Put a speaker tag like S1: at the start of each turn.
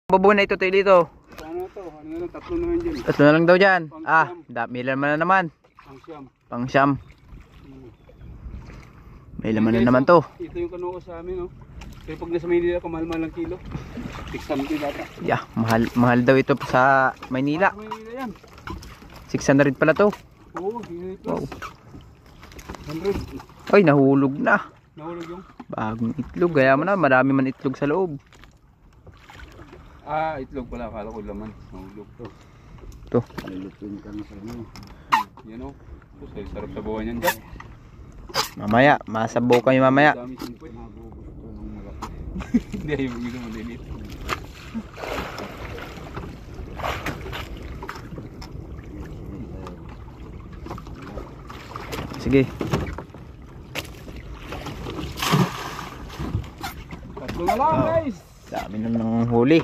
S1: Babuo na ito tayo dito.
S2: Ano to? Ano na lang, tatlo naman dyan.
S1: Tatlo na lang daw dyan. May laman na naman. Pang siyam. May laman na naman to.
S2: Ito yung kanuo sa amin, no? Pero pag nasa Maynila, mahal-mahal lang kilo. 600 data.
S1: Yeah, mahal daw ito sa Maynila.
S2: Maynila yan.
S1: 600 pala to.
S2: Oo, ito.
S1: Wow.
S2: 100.
S1: Ay, nahulog na.
S2: Nahulog yung?
S1: Bagong itlog. Kaya mo na, marami man itlog sa loob.
S2: Itlog pala. Akala ko laman. Nahulog to.
S1: Ito.
S2: Nalulutin ka na sa inyo. Yan o. Sarap sa buwan yan.
S1: Mamaya, masabaw kami mamaya.
S2: Dami singkwit. Hindi, yung ilo malilit.
S1: Sige.
S2: Tatlo na lang, guys.
S1: Dami na ng huli.